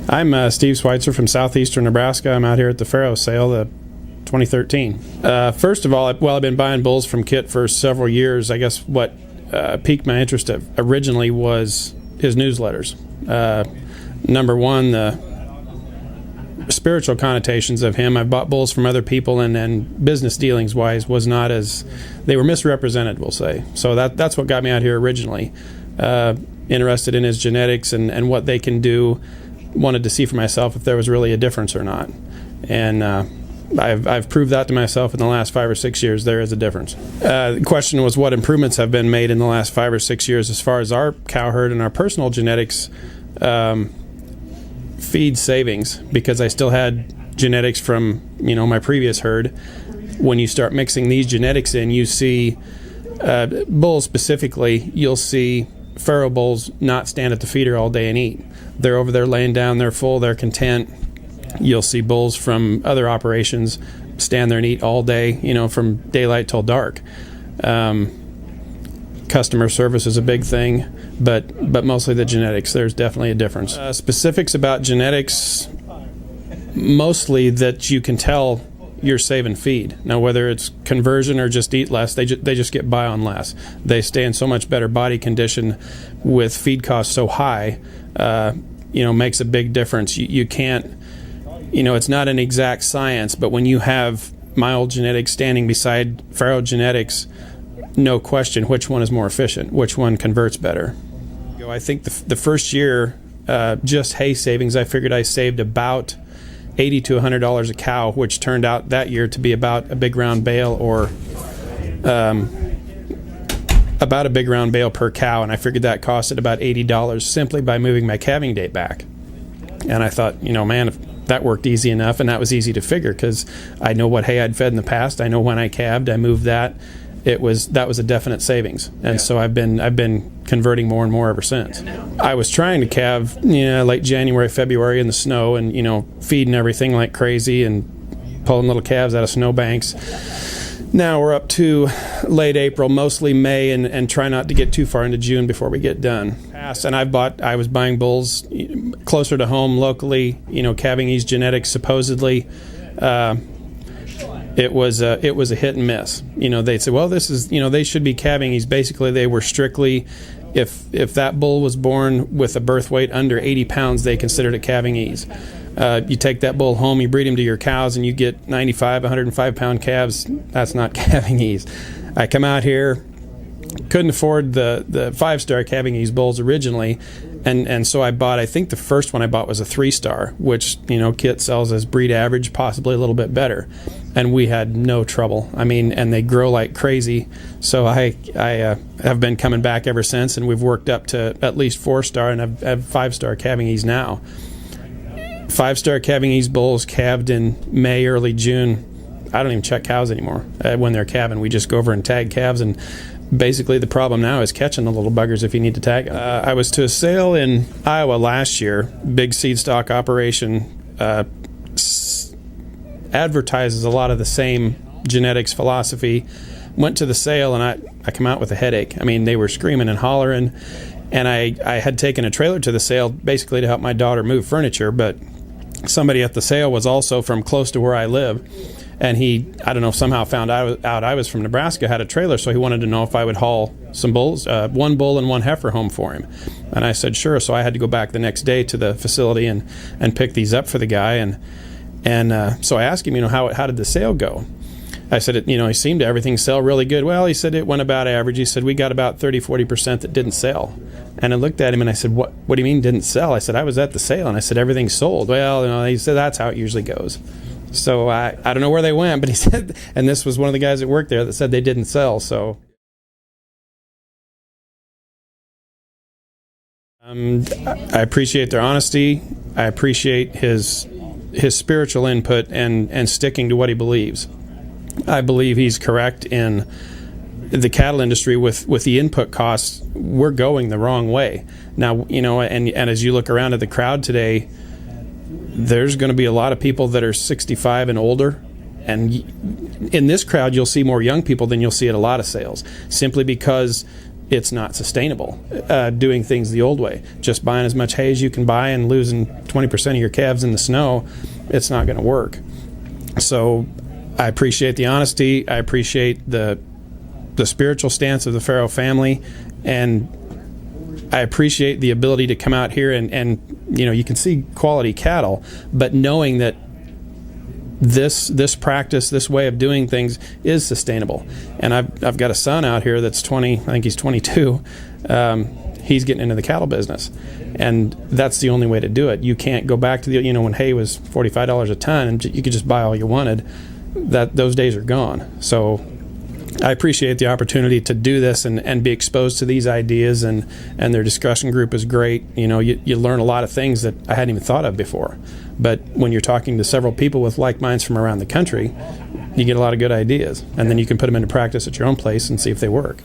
I'm Steve Schweitzer from southeastern Nebraska. I'm out here at the Pharo sale, the 2013. First of all, I've been buying bulls from Kit for several years. I guess what piqued my interest originally was his newsletters. Number one, the spiritual connotations of him. I've bought bulls from other people, and business dealings wise was not as, they were misrepresented, we'll say. So that's what got me out here originally. Interested in his genetics and what they can do. Wanted to see for myself if there was really a difference or not. And I've proved that to myself in the last 5 or 6 years. There is a difference. The question was what improvements have been made in the last 5 or 6 years as far as our cow herd and our personal genetics. Feed savings, because I still had genetics from my previous herd. When you start mixing these genetics in, you see bulls specifically, you'll see Pharo bulls not stand at the feeder all day and eat. They're over there laying down, they're full, they're content. You'll see bulls from other operations stand there and eat all day, from daylight till dark. Customer service is a big thing, but mostly the genetics. There's definitely a difference. Specifics about genetics, mostly that you can tell you're saving feed. Now, whether it's conversion or just eat less, they just get by on less. They stay in so much better body condition with feed costs so high, makes a big difference. You can't, it's not an exact science, but when you have my old genetics standing beside Pharo genetics, no question which one is more efficient, which one converts better. I think the first year, just hay savings, I figured I saved about $80 to $100 a cow, which turned out that year to be about a big round bale or about a big round bale per cow, and I figured that costed about $80 simply by moving my calving date back. And I thought, man, if that worked easy enough, and that was easy to figure because I know what hay I'd fed in the past. I know when I calved, I moved that. That was a definite savings, and so I've been converting more and more ever since. I was trying to calve, late January, February in the snow, and feeding everything like crazy and pulling little calves out of snow banks. Now we're up to late April, mostly May, and try not to get too far into June before we get done. And I was buying bulls closer to home, locally, calving these genetics supposedly. It was a hit and miss. They'd say, well, this is, they should be calving. Basically, they were strictly, if that bull was born with a birth weight under 80 pounds, they considered it calving ease. You take that bull home, you breed him to your cows, and you get 95, 105 pound calves. That's not calving ease. I come out here, couldn't afford the 5-star calving ease bulls originally, and so I think the first one I bought was a 3-star, which Kit sells as breed average, possibly a little bit better, and we had no trouble. And they grow like crazy. So I have been coming back ever since, and we've worked up to at least 4-star, and I've 5-star calving ease now. 5-star calving ease bulls calved in May, early June. I don't even check cows anymore when they're calving. We just go over and tag calves, and basically the problem now is catching the little buggers if you need to tag them. I was to a sale in Iowa last year, big seed stock operation, advertises a lot of the same genetics philosophy. Went to the sale, and I come out with a headache. They were screaming and hollering, and I had taken a trailer to the sale basically to help my daughter move furniture, but somebody at the sale was also from close to where I live, and he, I don't know, somehow found out I was from Nebraska, had a trailer, so he wanted to know if I would haul some bulls, 1 bull and 1 heifer home for him. And I said sure, so I had to go back the next day to the facility and pick these up for the guy, and so I asked him, how did the sale go? I said, he seemed to everything sell really good. Well, he said it went about average. He said we got about 30-40% that didn't sell. And I looked at him and I said, what do you mean didn't sell? I said, I was at the sale, and I said everything sold. Well, he said that's how it usually goes. So I don't know where they went, but he said, and this was one of the guys that worked there that said they didn't sell. So I appreciate their honesty. I appreciate his spiritual input and sticking to what he believes. I believe he's correct in the cattle industry with the input costs. We're going the wrong way now, and as you look around at the crowd today, there's going to be a lot of people that are 65 and older, and in this crowd you'll see more young people than you'll see at a lot of sales, simply because it's not sustainable doing things the old way. Just buying as much hay as you can buy and losing 20% of your calves in the snow, it's not going to work. So I appreciate the honesty. I appreciate the spiritual stance of the Pharo family, and I appreciate the ability to come out here and you can see quality cattle, but knowing that this practice, this way of doing things is sustainable. And I've got a son out here that's 20, I think he's 22. He's getting into the cattle business, and that's the only way to do it. You can't go back to when hay was $45 a ton and you could just buy all you wanted. Those days are gone. So I appreciate the opportunity to do this and be exposed to these ideas, and their discussion group is great. You learn a lot of things that I hadn't even thought of before. But when you're talking to several people with like minds from around the country, you get a lot of good ideas, and then you can put them into practice at your own place and see if they work.